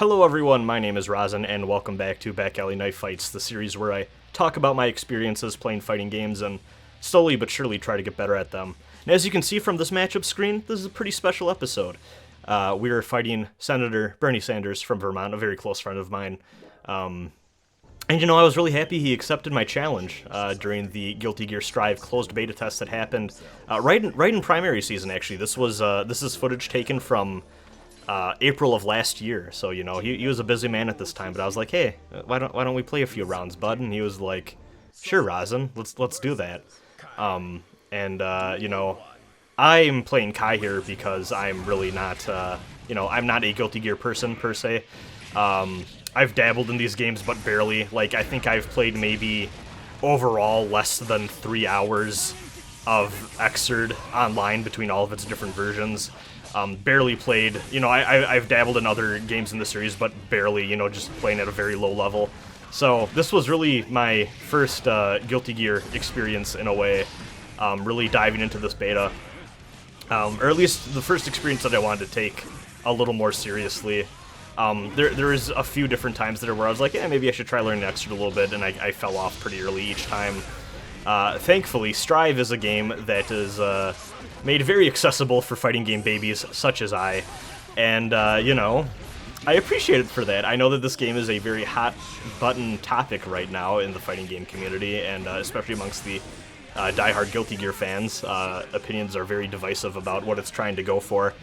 Hello everyone, my name is Rosin, and welcome back to Back Alley Knife Fights, the series where I talk about my experiences playing fighting games and slowly but surely try to get better at them. And as you can see from this matchup screen, this is a pretty special episode. We are fighting Senator Bernie Sanders from Vermont, a very close friend of mine. And I was really happy he accepted my challenge during the Guilty Gear Strive closed beta test that happened right in primary season, actually. This is footage taken from April of last year, so he was a busy man at this time. But I was like, hey, why don't we play a few rounds, bud? And he was like, sure, Rosin, let's do that. I'm playing Kai here because I'm really not I'm not a Guilty Gear person per se. I've dabbled in these games, but barely. Like, I think I've played maybe overall less than 3 hours of Xrd online between all of its different versions. Barely played, I've dabbled in other games in the series, but barely, just playing at a very low level. So this was really my first Guilty Gear experience in a way, really diving into this beta. Or at least the first experience that I wanted to take a little more seriously. There is a few different times there where I was like, yeah, maybe I should try learning Xrd a little bit, and I fell off pretty early each time. Thankfully, Strive is a game that is made very accessible for fighting game babies such as I, and I appreciate it for that. I know that this game is a very hot button topic right now in the fighting game community, and especially amongst the diehard Guilty Gear fans. Opinions are very divisive about what it's trying to go for.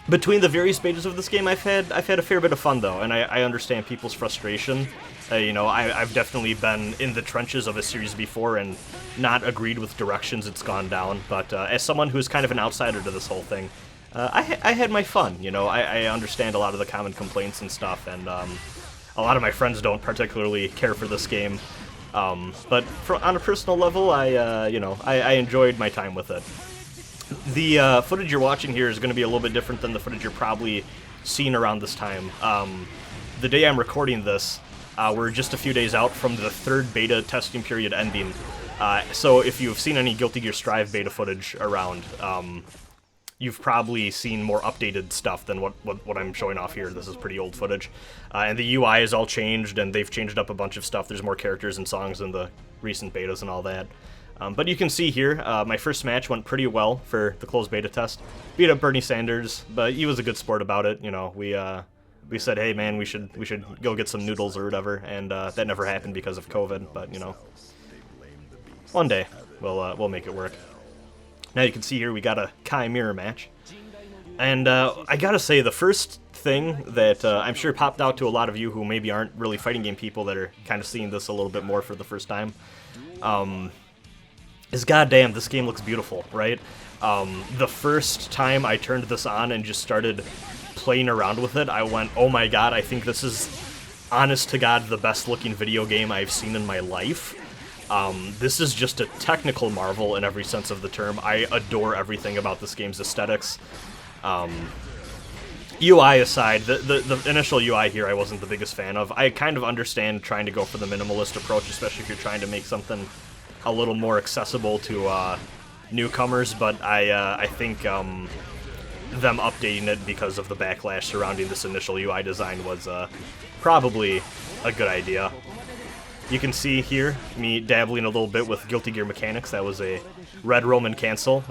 Between the various betas of this game, I've had a fair bit of fun though, and I understand people's frustration. I've definitely been in the trenches of a series before and not agreed with directions it's gone down, but as someone who's kind of an outsider to this whole thing, I had my fun. I understand a lot of the common complaints and stuff, and a lot of my friends don't particularly care for this game, but on a personal level, I enjoyed my time with it. The footage you're watching here is going to be a little bit different than the footage you're probably seeing around this time. The day I'm recording this, we're just a few days out from the third beta testing period ending. So if you've seen any Guilty Gear Strive beta footage around, you've probably seen more updated stuff than what I'm showing off here. This is pretty old footage. And the UI is all changed, and they've changed up a bunch of stuff. There's more characters and songs in the recent betas and all that. But you can see here, my first match went pretty well for the closed beta test. Beat up Bernie Sanders, but he was a good sport about it. We said, hey man, we should go get some noodles or whatever, and that never happened because of COVID. But one day we'll make it work. Now you can see here we got a Kai mirror match, and I gotta say the first thing that I'm sure popped out to a lot of you who maybe aren't really fighting game people that are kind of seeing this a little bit more for the first time. Is goddamn, this game looks beautiful, right? The first time I turned this on and just started playing around with it, I went, oh my god, I think this is, honest to god, the best looking video game I've seen in my life. This is just a technical marvel in every sense of the term. I adore everything about this game's aesthetics. UI aside, the initial UI here I wasn't the biggest fan of. I kind of understand trying to go for the minimalist approach, especially if you're trying to make something a little more accessible to newcomers, but I think them updating it because of the backlash surrounding this initial UI design was probably a good idea. You can see here me dabbling a little bit with Guilty Gear mechanics. That was a red Roman cancel.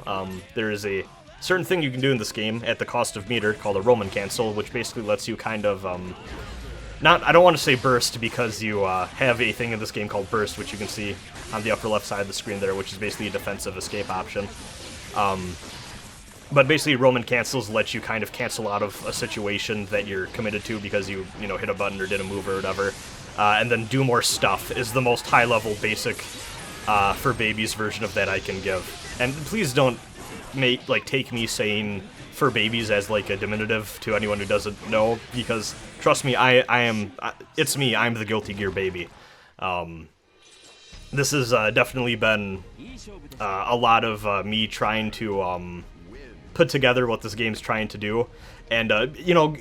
There is a certain thing you can do in this game at the cost of meter called a Roman cancel, which basically lets you kind of I don't want to say burst because you have a thing in this game called burst, which you can see on the upper left side of the screen there, which is basically a defensive escape option. But basically Roman cancels let you kind of cancel out of a situation that you're committed to because you hit a button or did a move or whatever, and then do more stuff is the most high-level basic for babies version of that I can give. And please don't take me saying for babies as like a diminutive to anyone who doesn't know, because trust me, it's me, I'm the Guilty Gear baby. This has definitely been a lot of me trying to put together what this game's trying to do, and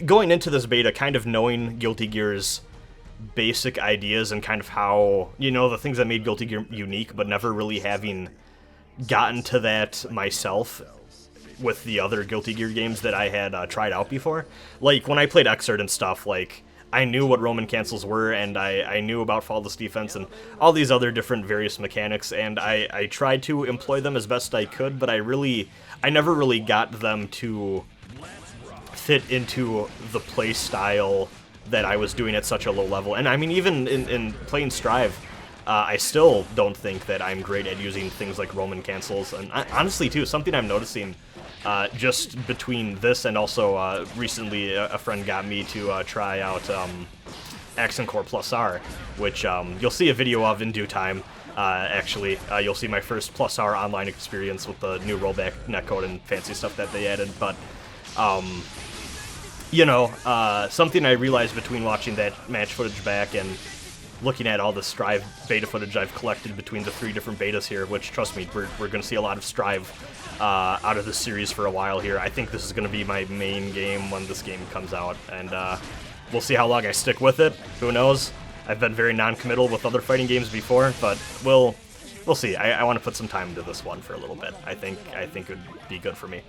going into this beta, kind of knowing Guilty Gear's basic ideas and kind of how, the things that made Guilty Gear unique, but never really having gotten to that myself. with the other Guilty Gear games that I had tried out before. Like, when I played Xrd and stuff, like, I knew what Roman cancels were, and I knew about Faultless Defense and all these other different various mechanics, and I tried to employ them as best I could, but I never really got them to fit into the play style that I was doing at such a low level. And I mean, even in playing Strive, I still don't think that I'm great at using things like Roman cancels. And honestly, too, something I'm noticing just between this and also recently a friend got me to try out Accent Core Plus R, which you'll see a video of in due time. Actually, you'll see my first Plus R online experience with the new rollback netcode and fancy stuff that they added. But you know, something I realized between watching that match footage back and looking at all the Strive beta footage I've collected between the 3 different betas here, which, trust me, we're going to see a lot of Strive out of this series for a while here. I think this is going to be my main game when this game comes out, and we'll see how long I stick with it. Who knows? I've been very non-committal with other fighting games before, but we'll see. I want to put some time into this one for a little bit. I think it would be good for me.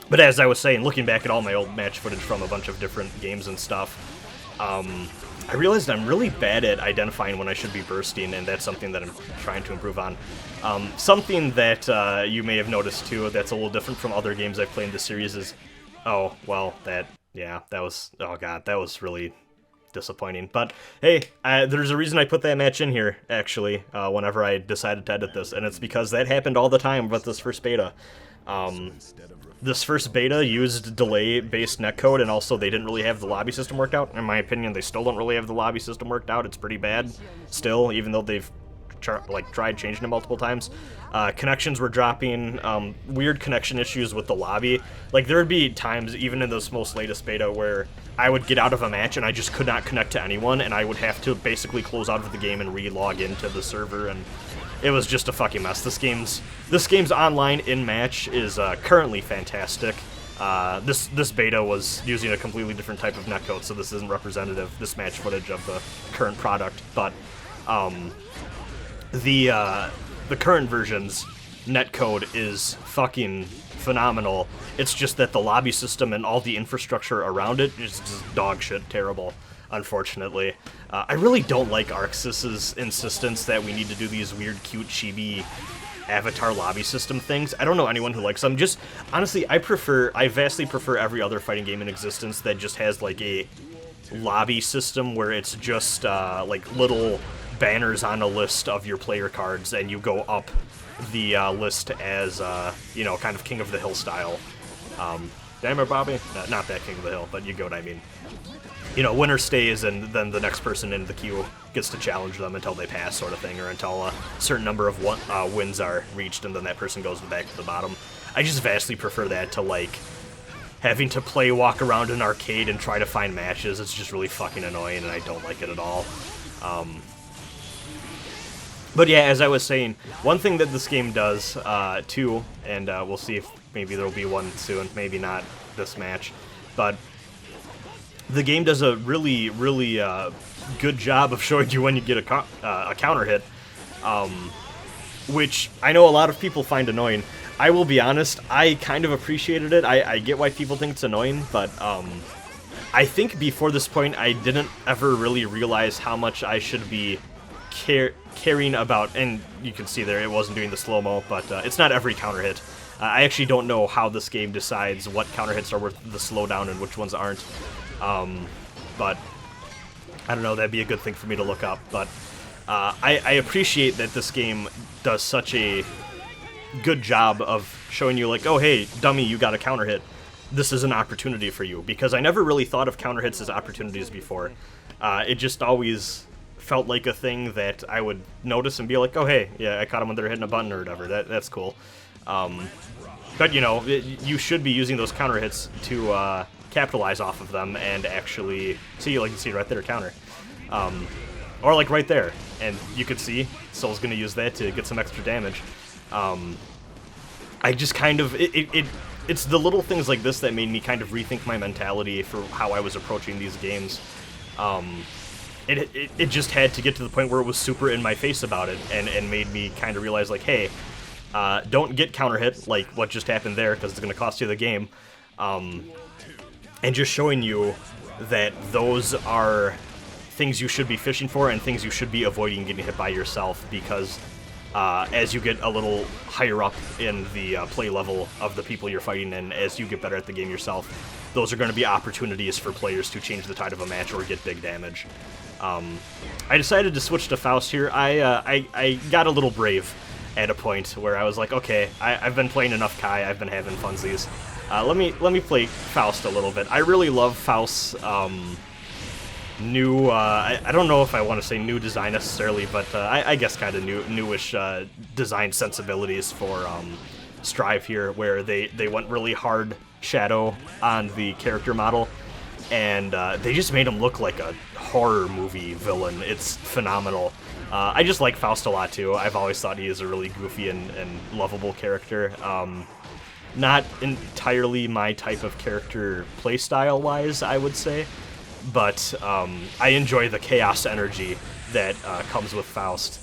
But as I was saying, looking back at all my old match footage from a bunch of different games and stuff, I realized I'm really bad at identifying when I should be bursting, and that's something that I'm trying to improve on. Something that you may have noticed too that's a little different from other games I've played in this series is, oh, well, that was really disappointing. But hey, there's a reason I put that match in here, actually, whenever I decided to edit this, and it's because that happened all the time with this first beta. This first beta used delay-based netcode, and also they didn't really have the lobby system worked out. In my opinion, they still don't really have the lobby system worked out. It's pretty bad still, even though they've tried changing it multiple times. Connections were dropping, weird connection issues with the lobby. Like, there would be times, even in this most latest beta, where I would get out of a match and I just could not connect to anyone, and I would have to basically close out of the game and re-log into the server, and it was just a fucking mess. This game's online in-match is currently fantastic. This beta was using a completely different type of netcode, so this isn't representative, this match footage, of the current product, but the current version's netcode is fucking phenomenal. It's just that the lobby system and all the infrastructure around it is just dog shit terrible, unfortunately. I really don't like Arxis's insistence that we need to do these weird, cute, chibi avatar lobby system things. I don't know anyone who likes them. Just, honestly, I vastly prefer every other fighting game in existence that just has, like, a lobby system where it's just, like, little banners on a list of your player cards, and you go up the list as, you know, kind of King of the Hill style. Damn it, Bobby? Not that King of the Hill, but you get what I mean. You know, winner stays, and then the next person in the queue gets to challenge them until they pass, sort of thing, or until a certain number of wins are reached, and then that person goes back to the bottom. I just vastly prefer that to, like, having to walk around an arcade and try to find matches. It's just really fucking annoying, and I don't like it at all. But yeah, as I was saying, one thing that this game does, too, and we'll see if maybe there'll be one soon, maybe not this match, but the game does a really, really good job of showing you when you get a counter hit, which I know a lot of people find annoying. I will be honest, I kind of appreciated it. I get why people think it's annoying, but I think before this point I didn't ever really realize how much I should be caring about, and you can see there it wasn't doing the slow-mo, but it's not every counter hit. I actually don't know how this game decides what counter hits are worth the slowdown and which ones aren't. But I don't know, that'd be a good thing for me to look up, but I appreciate that this game does such a good job of showing you, like, oh hey, dummy, you got a counter hit. This is an opportunity for you, because I never really thought of counter hits as opportunities before. It just always felt like a thing that I would notice and be like, oh hey, yeah, I caught them when they're hitting a button or whatever, that's cool. But you know, you should be using those counter hits to capitalize off of them and actually see, like you see right there, counter. Or like right there, and you could see Soul's gonna use that to get some extra damage. I just kind of, it's the little things like this that made me kind of rethink my mentality for how I was approaching these games. It just had to get to the point where it was super in my face about it, and made me kind of realize, like, hey, Don't get counter hit like what just happened there, because it's going to cost you the game. And just showing you that those are things you should be fishing for and things you should be avoiding getting hit by yourself, because as you get a little higher up in the play level of the people you're fighting, and as you get better at the game yourself, those are going to be opportunities for players to change the tide of a match or get big damage. I decided to switch to Faust here. I got a little brave at a point where I was like, okay, I've been playing enough Kai, I've been having funsies. Let me play Faust a little bit. I really love Faust's new, I don't know if I want to say new design necessarily, but I guess kind of newish design sensibilities for Strive here, where they went really hard shadow on the character model, and they just made him look like a horror movie villain. It's phenomenal. I just like Faust a lot too. I've always thought he is a really goofy and lovable character. Not entirely my type of character playstyle-wise, I would say, but I enjoy the chaos energy that comes with Faust,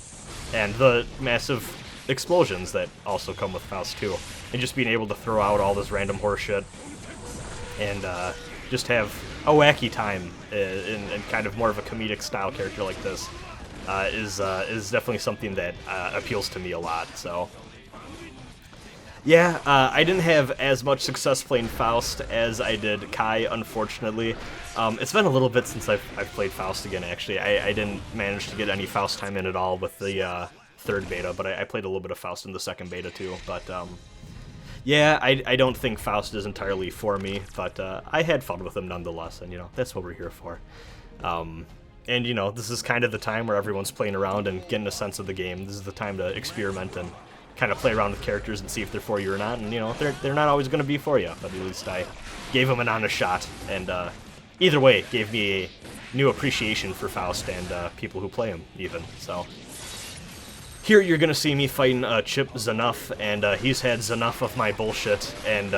and the massive explosions that also come with Faust too, and just being able to throw out all this random horseshit and just have a wacky time in kind of more of a comedic style character like this is definitely something that appeals to me a lot. So yeah, I didn't have as much success playing Faust as I did Kai, unfortunately. It's been a little bit since I've played Faust again, actually. I didn't manage to get any Faust time in at all with the third beta, but I played a little bit of Faust in the second beta too. But yeah, I don't think Faust is entirely for me, but I had fun with him nonetheless, and that's what we're here for. And this is kind of the time where everyone's playing around and getting a sense of the game. This is the time to experiment and kind of play around with characters and see if they're for you or not. And they're not always going to be for you, but at least I gave them an honest shot. And either way, gave me a new appreciation for Faust and people who play him, even. So here you're going to see me fighting Chip Zanuff, and he's had enough of my bullshit. And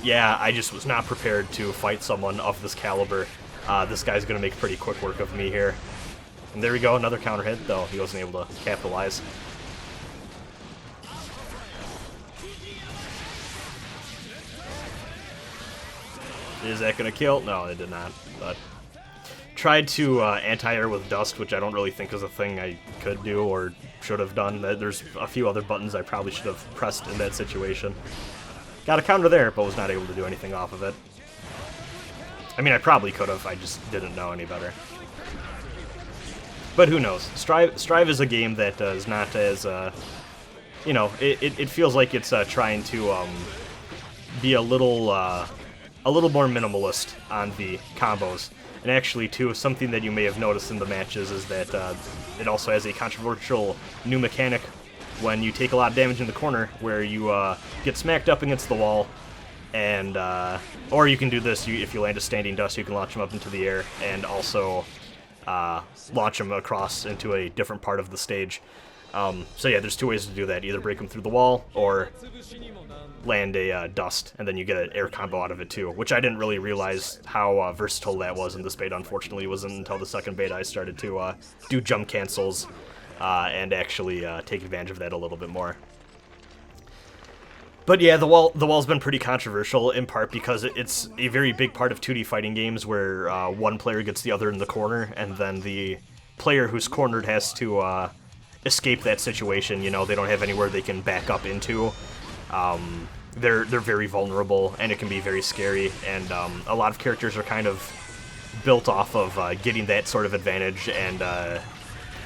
yeah, I just was not prepared to fight someone of this caliber. This guy's going to make pretty quick work of me here. And there we go, another counter hit, though he wasn't able to capitalize. Is that going to kill? No, it did not. But tried to anti-air with dust, which I don't really think is a thing I could do or should have done. There's a few other buttons I probably should have pressed in that situation. Got a counter there, but was not able to do anything off of it. I mean, I probably could have, I just didn't know any better. But who knows? Strive is a game that is not as, it feels like it's trying to be a little more minimalist on the combos. And actually, too, something that you may have noticed in the matches is that it also has a controversial new mechanic when you take a lot of damage in the corner, where you get smacked up against the wall, and or you can do this, if you land a standing dust, you can launch them up into the air, and also launch them across into a different part of the stage. So yeah, there's two ways to do that. Either break them through the wall, or land a dust, and then you get an air combo out of it too, which I didn't really realize how versatile that was in this beta. Unfortunately, it wasn't until the second beta I started to do jump cancels and actually take advantage of that a little bit more. But yeah, the wall's been pretty controversial, in part because it's a very big part of 2D fighting games where one player gets the other in the corner, and then the player who's cornered has to escape that situation. They don't have anywhere they can back up into. They're very vulnerable, and it can be very scary, and a lot of characters are kind of built off of getting that sort of advantage and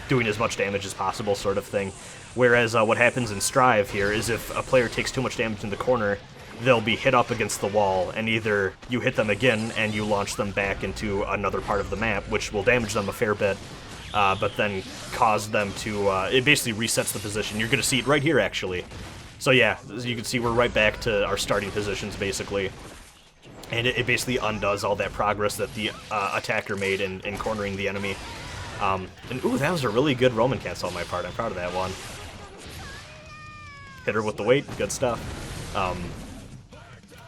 doing as much damage as possible, sort of thing. Whereas what happens in Strive here is if a player takes too much damage in the corner, they'll be hit up against the wall, and either you hit them again and you launch them back into another part of the map, which will damage them a fair bit, but then cause them to, it basically resets the position. You're going to see it right here, actually. So yeah, as you can see, we're right back to our starting positions, basically. And it basically undoes all that progress that the attacker made in cornering the enemy. And ooh, that was a really good Roman cancel on my part. I'm proud of that one. Hit her with the weight, good stuff.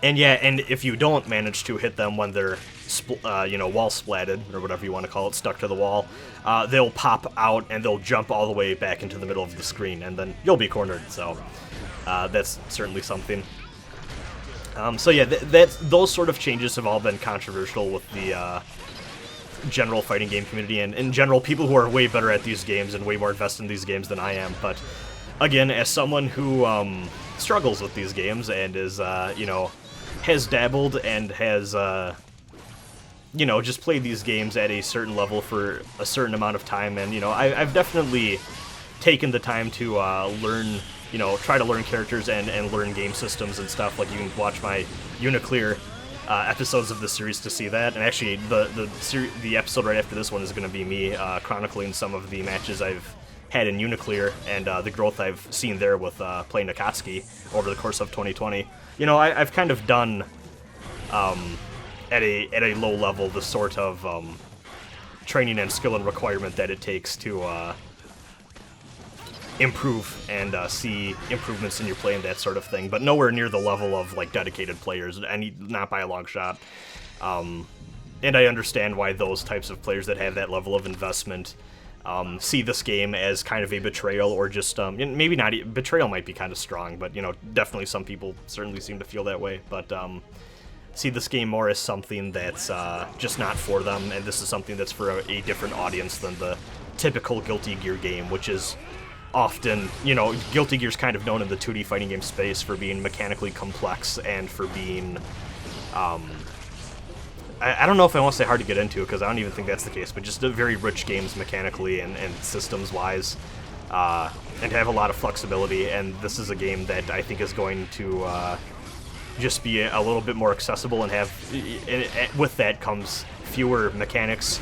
And yeah, and if you don't manage to hit them when they're, wall splatted, or whatever you want to call it, stuck to the wall, they'll pop out and they'll jump all the way back into the middle of the screen, and then you'll be cornered. So That's certainly something. So yeah, those sort of changes have all been controversial with the general fighting game community, and in general people who are way better at these games and way more invested in these games than I am. But again, as someone who struggles with these games and is, has dabbled and has, just played these games at a certain level for a certain amount of time, and, I've definitely taken the time to learn, try to learn characters and learn game systems and stuff. Like, you can watch my Uniclear episodes of the series to see that, and actually the episode right after this one is going to be me chronicling some of the matches I've had in Uniclear and the growth I've seen there with playing Akatsuki over the course of 2020. I've kind of done at a low level the sort of training and skill and requirement that it takes to improve and see improvements in your play and that sort of thing, but nowhere near the level of like dedicated players, and not by a long shot. And I understand why those types of players that have that level of investment see this game as kind of a betrayal, or just maybe not. Betrayal might be kind of strong, but definitely some people certainly seem to feel that way. But see this game more as something that's just not for them, and this is something that's for a different audience than the typical Guilty Gear game, which is often, Guilty Gear's kind of known in the 2D fighting game space for being mechanically complex and for being, I don't know if I want to say hard to get into, because I don't even think that's the case, but just very rich games mechanically and systems-wise, and have a lot of flexibility, and this is a game that I think is going to just be a little bit more accessible and have, with that comes fewer mechanics,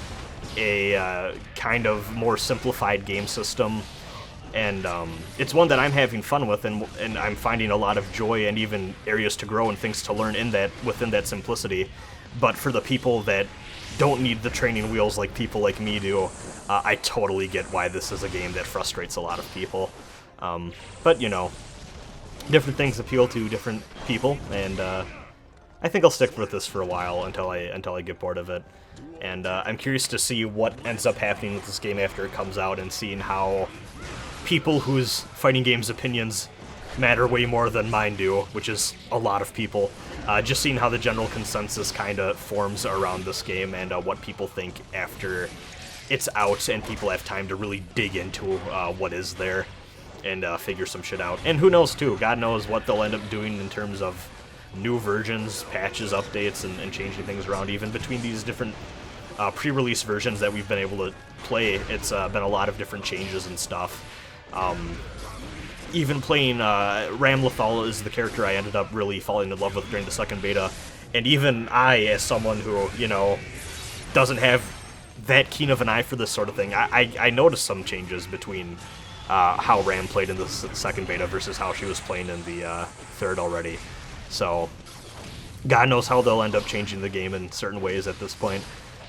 a kind of more simplified game system, and it's one that I'm having fun with, and I'm finding a lot of joy and even areas to grow and things to learn within that simplicity. But for the people that don't need the training wheels like people like me do, I totally get why this is a game that frustrates a lot of people. But different things appeal to different people, and I think I'll stick with this for a while until I get bored of it. And I'm curious to see what ends up happening with this game after it comes out, and seeing how people whose fighting games opinions matter way more than mine do, which is a lot of people, just seeing how the general consensus kind of forms around this game, and what people think after it's out and people have time to really dig into what is there and figure some shit out. And who knows too, God knows what they'll end up doing in terms of new versions, patches, updates, and changing things around. Even between these different pre-release versions that we've been able to play, it's been a lot of different changes and stuff. Even playing Ramlethal is the character I ended up really falling in love with during the second beta, and even I, as someone who, doesn't have that keen of an eye for this sort of thing, I noticed some changes between how Ram played in the second beta versus how she was playing in the third already. So, God knows how they'll end up changing the game in certain ways at this point.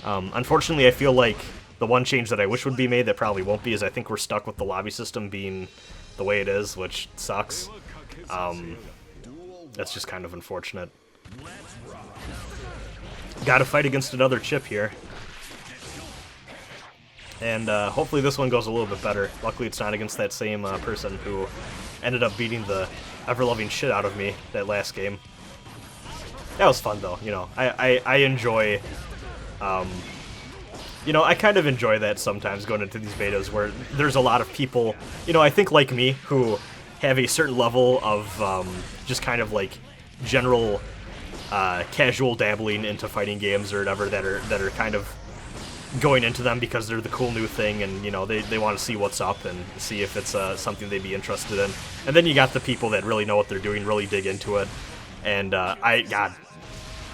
Unfortunately, I feel like the one change that I wish would be made that probably won't be is I think we're stuck with the lobby system being the way it is, which sucks. That's just kind of unfortunate. Gotta fight against another chip here. And hopefully this one goes a little bit better. Luckily it's not against that same person who ended up beating the ever-loving shit out of me that last game. That was fun though, I enjoy... I kind of enjoy that sometimes, going into these betas where there's a lot of people, I think like me, who have a certain level of just kind of like general casual dabbling into fighting games or whatever, that are kind of going into them because they're the cool new thing, and they want to see what's up and see if it's something they'd be interested in. And then you got the people that really know what they're doing, really dig into it, and God,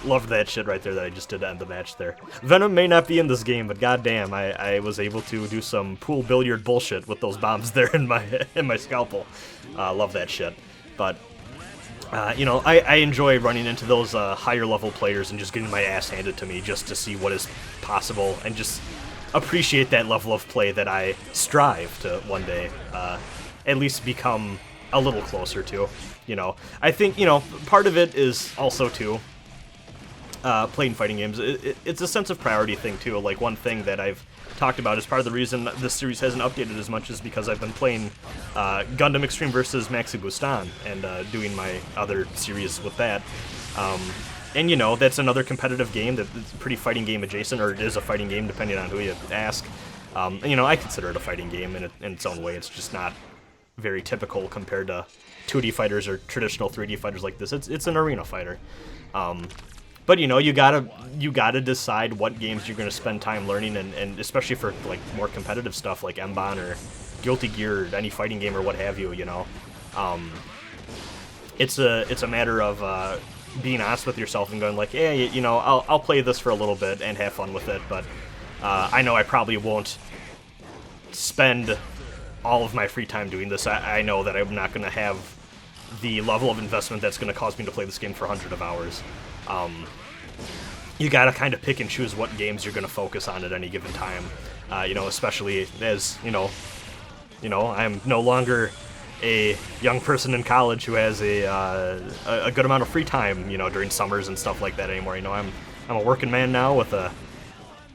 loved that shit right there that I just did to end the match there. Venom may not be in this game, but goddamn, I was able to do some pool billiard bullshit with those bombs there in my scalpel. Love that shit. But I enjoy running into those higher level players and just getting my ass handed to me just to see what is possible, and just appreciate that level of play that I strive to one day at least become a little closer to. I think part of it is also too playing fighting games. It's a sense of priority thing too. Like, one thing that I've talked about is part of the reason this series hasn't updated as much is because I've been playing Gundam Extreme versus Maxi Bustan and doing my other series with that. And, you know, that's another competitive game that's pretty fighting game adjacent, or it is a fighting game depending on who you ask. And, you know, I consider it a fighting game in its own way. It's just not very typical compared to 2D fighters or traditional 3D fighters like this. It's an arena fighter. But, you know, you gotta decide what games you're gonna spend time learning, and especially for like more competitive stuff like Mban or Guilty Gear or any fighting game or what have you. You know, it's a matter of being honest with yourself and going like, yeah, you know, I'll play this for a little bit and have fun with it, but I know I probably won't spend all of my free time doing this. I know that I'm not gonna have the level of investment that's gonna cause me to play this game for hundreds of hours. You gotta kind of pick and choose what games you're gonna focus on at any given time. You know, especially as you know, I'm no longer a young person in college who has a good amount of free time, you know, during summers and stuff like that anymore. You know, I'm a working man now with a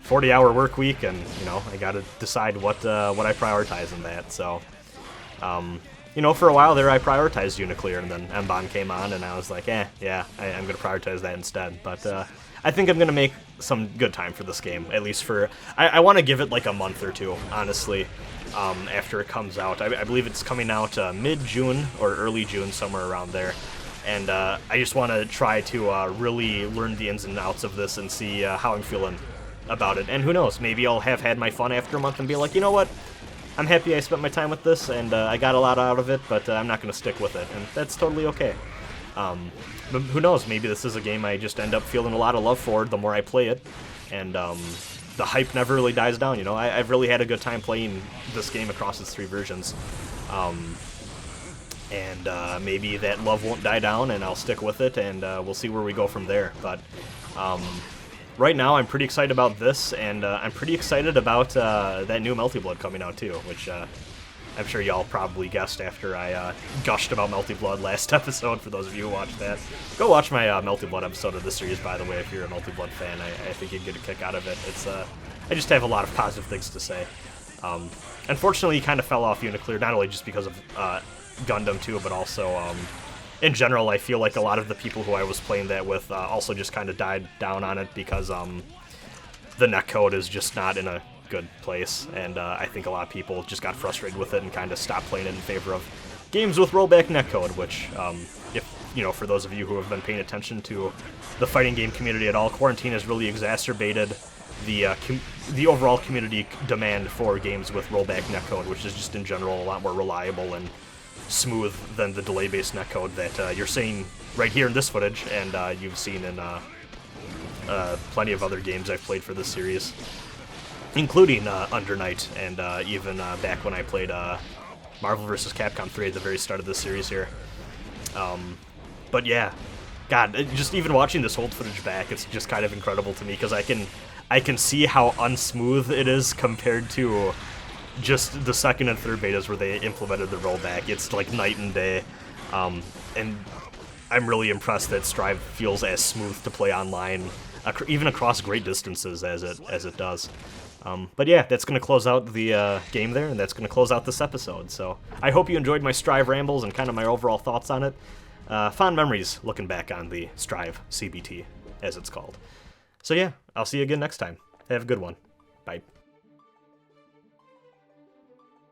40-hour work week, and you know, I gotta decide what I prioritize in that. So, you know, for a while there, I prioritized Uniclear, and then Mban came on, and I was like, yeah, I'm gonna prioritize that instead. But I think I'm gonna make some good time for this game, at least for. I want to give it like a month or two, honestly. After it comes out. I believe it's coming out mid-June or early June, somewhere around there. And I just want to try to really learn the ins and outs of this and see how I'm feeling about it. And who knows, maybe I'll have had my fun after a month and be like, you know what, I'm happy I spent my time with this and I got a lot out of it, but I'm not going to stick with it. And that's totally okay. But who knows, maybe this is a game I just end up feeling a lot of love for the more I play it. And the hype never really dies down, you know. I've really had a good time playing this game across its 3 versions. And maybe that love won't die down and I'll stick with it, and we'll see where we go from there. But right now I'm pretty excited about this, and I'm pretty excited about that new Melty Blood coming out too, which I'm sure y'all probably guessed after I gushed about Melty Blood last episode. For those of you who watched that, go watch my Melty Blood episode of this series, by the way, if you're a Melty Blood fan. I think you'd get a kick out of it. It's I just have a lot of positive things to say. Unfortunately, he kind of fell off Uniclear, not only just because of Gundam 2, but also in general. I feel like a lot of the people who I was playing that with also just kind of died down on it because the netcode is just not in a good place, and I think a lot of people just got frustrated with it and kind of stopped playing it in favor of games with rollback netcode, which, if you know, for those of you who have been paying attention to the fighting game community at all, quarantine has really exacerbated the overall community demand for games with rollback netcode, which is just in general a lot more reliable and smooth than the delay-based netcode that you're seeing right here in this footage, and you've seen in plenty of other games I've played for this series, including Under Night, and even back when I played Marvel vs. Capcom 3 at the very start of this series here. But yeah, God, just even watching this old footage back, it's just kind of incredible to me, because I can see how unsmooth it is compared to just the second and third betas where they implemented the rollback. It's like night and day, and I'm really impressed that Strive feels as smooth to play online, even across great distances as it does. But yeah, that's going to close out the game there, and that's going to close out this episode. So I hope you enjoyed my Strive rambles and kind of my overall thoughts on it. Fond memories looking back on the Strive CBT, as it's called. So yeah, I'll see you again next time. Have a good one. Bye.